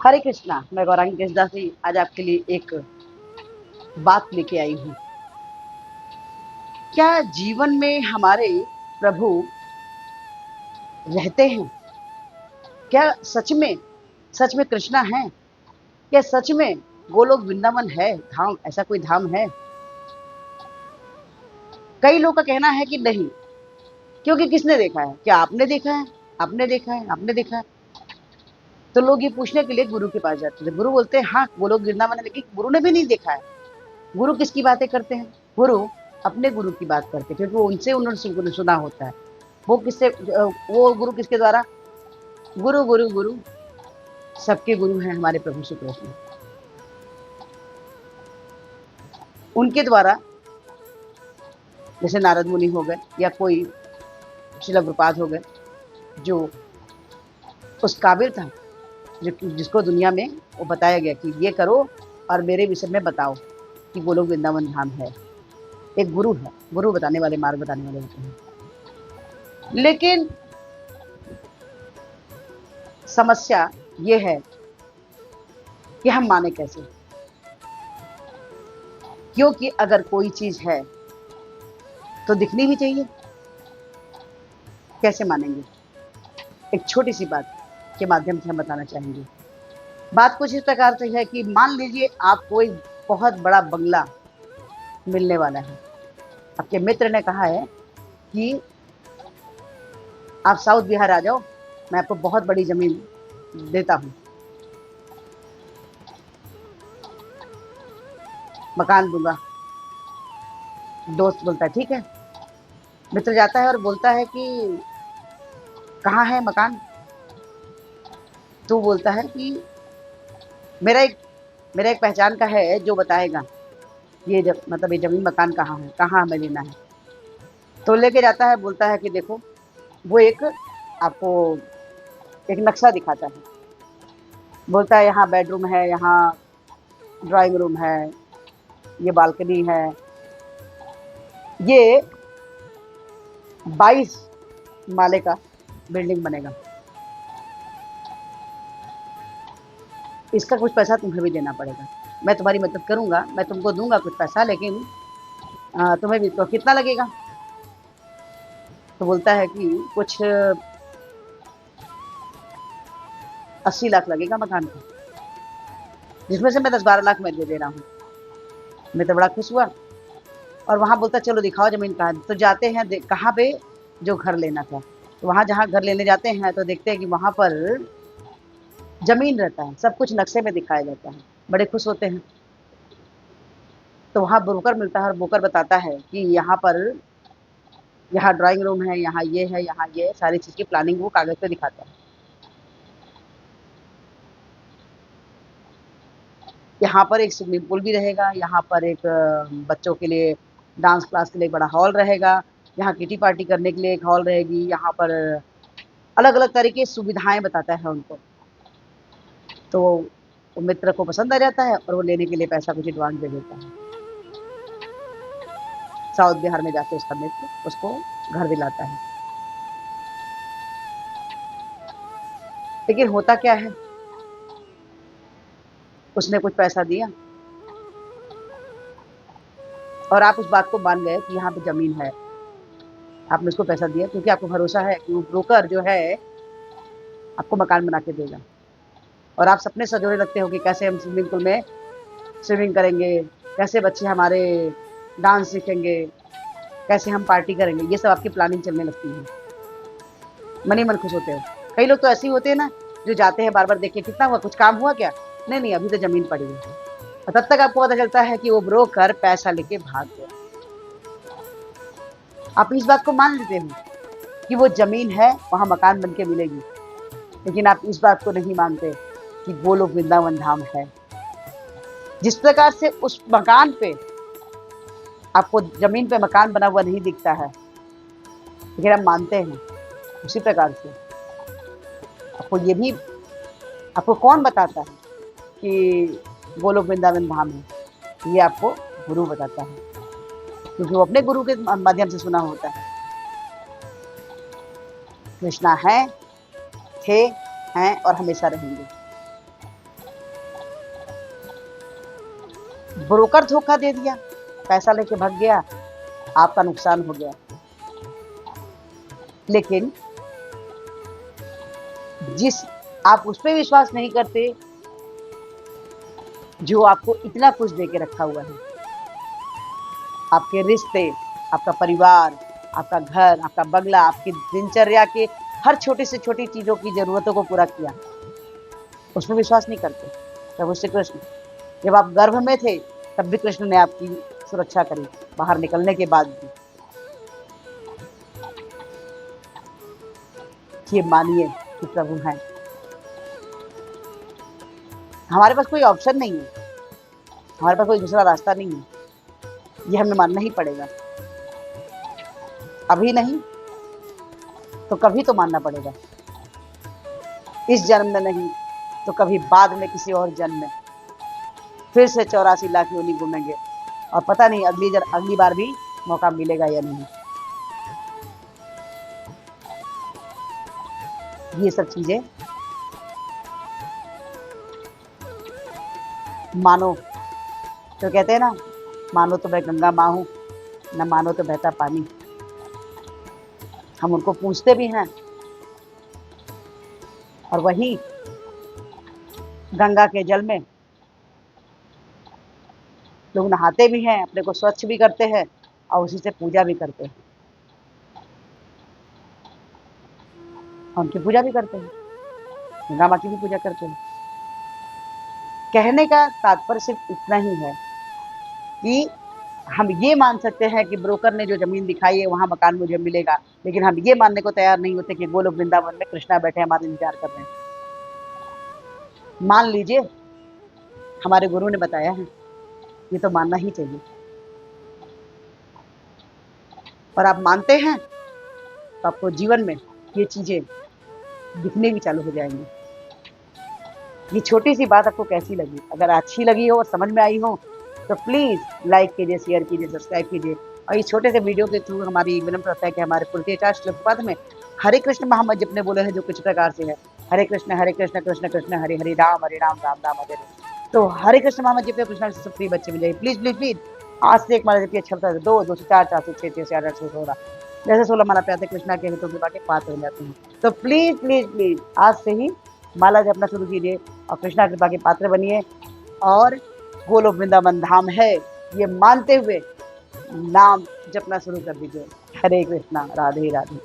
हरे कृष्णा। मैं गौरांगी कृष्णदासी आज आपके लिए एक बात लेके आई हूँ। क्या जीवन में हमारे प्रभु रहते हैं? क्या सच में कृष्णा है? क्या सच में गोलोक वृंदावन है धाम? ऐसा कोई धाम है? कई लोग का कहना है कि नहीं, क्योंकि किसने देखा है? क्या आपने देखा है? आपने देखा है? आपने देखा है? तो लोग ये पूछने के लिए गुरु के पास जाते थे। गुरु बोलते हैं हाँ गोलोक वृंदावन है, लेकिन गुरु ने भी नहीं देखा है। गुरु किसकी बातें करते हैं? गुरु अपने गुरु की बात करते हैं, क्योंकि वो उनसे उन्होंने सुना होता है। वो गुरु किसके द्वारा? गुरु गुरु गुरु सबके गुरु हैं हमारे प्रभु श्री कृष्ण। उनके द्वारा जैसे नारद मुनि हो गए या कोई श्रील प्रभुपाद हो गए, जो उस काबिल था, जिसको दुनिया में वो बताया गया कि ये करो और मेरे विषय में बताओ कि गोलोक वृंदावन धाम है। एक गुरु है, गुरु बताने वाले, मार्ग बताने वाले होते हैं। लेकिन समस्या ये है कि हम माने कैसे? क्योंकि अगर कोई चीज है तो दिखनी भी चाहिए। कैसे मानेंगे? एक छोटी सी बात के माध्यम से हम बताना चाहेंगे। बात कुछ इस प्रकार से है कि मान लीजिए आपको एक बहुत बड़ा बंगला मिलने वाला है। आपके मित्र ने कहा है कि आप साउथ बिहार आ जाओ, मैं आपको बहुत बड़ी जमीन देता हूँ, मकान दूंगा। दोस्त बोलता है ठीक है। मित्र जाता है और बोलता है कि कहाँ है मकान? तो बोलता है कि मेरा एक मेरा एक पहचान का है जो बताएगा मतलब ये जमीन मकान कहाँ है, कहाँ हमें लेना है। तो लेके जाता है, बोलता है कि देखो, वो आपको एक नक्शा दिखाता है। बोलता है यहाँ बेडरूम है, यहाँ ड्राइंग रूम है, ये बालकनी है, ये 22 माले का बिल्डिंग बनेगा, इसका कुछ पैसा तुम्हें भी देना पड़ेगा। मैं तुम्हारी मदद करूंगा, मैं तुमको दूंगा कुछ पैसा, लेकिन तुम्हें भी तो कितना लगेगा? तो बोलता है कि कुछ 80 लाख लगेगा मकान का, जिसमें से मैं 10-12 लाख मैं दे रहा हूँ। मैं तो बड़ा खुश हुआ और वहां बोलता चलो दिखाओ जमीन कहाँ। तो जाते हैं कहाँ पे? जो घर लेना था, तो वहां जहाँ घर लेने जाते हैं तो देखते हैं कि वहां पर जमीन रहता है, सब कुछ नक्शे में दिखाया जाता है। बड़े खुश होते हैं। तो वहां ब्रोकर मिलता है और ब्रोकर बताता है कि यहाँ ड्राइंग रूम है, यहाँ ये है, यहाँ ये है, सारी चीज की प्लानिंग वो कागज पे दिखाता है। यहाँ पर एक स्विमिंग पूल भी रहेगा, यहाँ पर एक बच्चों के लिए डांस क्लास के लिए एक बड़ा हॉल रहेगा, यहाँ किटी पार्टी करने के लिए एक हॉल रहेगी, यहाँ पर अलग अलग तरह की सुविधाएं बताता है उनको। तो वो मित्र को पसंद आ जाता है और वो लेने के लिए पैसा कुछ एडवांस दे देता है। साउथ बिहार में जाके उसका मित्र उसको घर दिलाता है। लेकिन होता क्या है, उसने कुछ पैसा दिया और आप उस बात को मान गए कि यहाँ पे जमीन है। आपने उसको पैसा दिया क्योंकि आपको भरोसा है कि वो ब्रोकर जो है आपको मकान बना के देगा। और आप सपने सजोने लगते हो कि कैसे हम स्विमिंग पूल में स्विमिंग करेंगे, कैसे बच्चे हमारे डांस सीखेंगे, कैसे हम पार्टी करेंगे। ये सब आपकी प्लानिंग चलने लगती है, मन ही मन खुश होते हो। कई लोग तो ऐसे ही होते हैं ना, जो जाते हैं बार बार देख के कितना हुआ, कुछ काम हुआ क्या? नहीं नहीं, अभी तो जमीन पड़ी है। और तब तक आपको पता चलता है कि वो ब्रोकर पैसा लेके भाग गया। आप इस बात को मान लेते हो कि वो जमीन है, वहां मकान बन के मिलेगी, लेकिन आप इस बात को नहीं मानते कि वो लोग वृंदावन धाम है। जिस प्रकार से उस मकान पे आपको जमीन पे मकान बना हुआ नहीं दिखता है, लेकिन हम मानते हैं, उसी प्रकार से आपको ये भी, आपको कौन बताता है कि वो लोग वृंदावन धाम है? ये आपको गुरु बताता है, क्योंकि वो अपने गुरु के माध्यम से सुना होता है। कृष्णा है, थे, हैं और हमेशा रहेंगे। ब्रोकर धोखा दे दिया, पैसा लेके भाग गया, आपका नुकसान हो गया। लेकिन जिस आप उस पे विश्वास नहीं करते जो आपको इतना कुछ दे के रखा हुआ है, आपके रिश्ते, आपका परिवार, आपका घर, आपका बंगला, आपकी दिनचर्या के हर छोटी से छोटी चीज़ों की ज़रूरतों को पूरा किया, उसमें विश्वास नहीं करते। प्रभु श्री कृष्ण जब आप गर्भ में थे तब भी कृष्ण ने आपकी सुरक्षा करी, बाहर निकलने के बाद भी। ये मानिए कि प्रभु हैं। हमारे पास कोई ऑप्शन नहीं है, हमारे पास कोई दूसरा रास्ता नहीं है, ये हमें मानना ही पड़ेगा। अभी नहीं तो कभी तो मानना पड़ेगा, इस जन्म में नहीं तो कभी बाद में किसी और जन्म में फिर से 84 लाख योनि घूमेंगे और पता नहीं अगली बार भी मौका मिलेगा या नहीं। ये सब चीजें मानो तो कहते हैं ना, मानो तो मैं गंगा माँ हूं, न मानो तो बहता पानी। हम उनको पूछते भी हैं और वही गंगा के जल में लोग नहाते भी हैं, अपने को स्वच्छ भी करते हैं और उसी से पूजा भी करते हैं, उनकी पूजा भी करते हैं, गंगा माँ की भी पूजा करते हैं। कहने का तात्पर्य सिर्फ इतना ही है कि हम ये मान सकते हैं कि ब्रोकर ने जो जमीन दिखाई है वहां मकान मुझे मिलेगा, लेकिन हम ये मानने को तैयार नहीं होते कि गोलोक वृंदावन में कृष्णा बैठे हमारे इंतजार कर रहे हैं। मान लीजिए, हमारे गुरु ने बताया है, ये तो मानना ही चाहिए। और आप मानते हैं तो आपको जीवन में ये चीजें दिखने भी चालू हो जाएंगी। ये छोटी सी बात आपको कैसी लगी? अगर अच्छी लगी हो और समझ में आई हो तो प्लीज़ लाइक कीजिए, शेयर कीजिए, सब्सक्राइब कीजिए। और इस छोटे से वीडियो के थ्रू हमारी विनम्रता है कि हमारे पुलतेचार श्लोकपाद में हरे कृष्ण महामंत्र जितने बोले हैं जो कुछ प्रकार से है, हरे कृष्ण कृष्ण कृष्ण हरे हरे, राम राम राम हरे हरे। तो हरे कृष्ण महामंत्र जितने कृष्ण से सब फ्री बच्चे मिल जाए। प्लीज़ प्लीज़ प्लीज़ आज से एक माला जपिए, अच्छा होता है 2 2 से 4 4 से 6 6 से 8 8 से 16, जैसे 16 माला पे आते कृष्णा के हितों के बाकी पात्र हो जाते हैं। तो प्लीज़ प्लीज़ प्लीज़ आज से ही माला जपना शुरू कीजिए और कृष्णा कृपा के पात्र बनिए और गोलोक वृंदावन धाम है ये मानते हुए नाम जपना शुरू कर दीजिए। हरे कृष्णा, राधे राधे।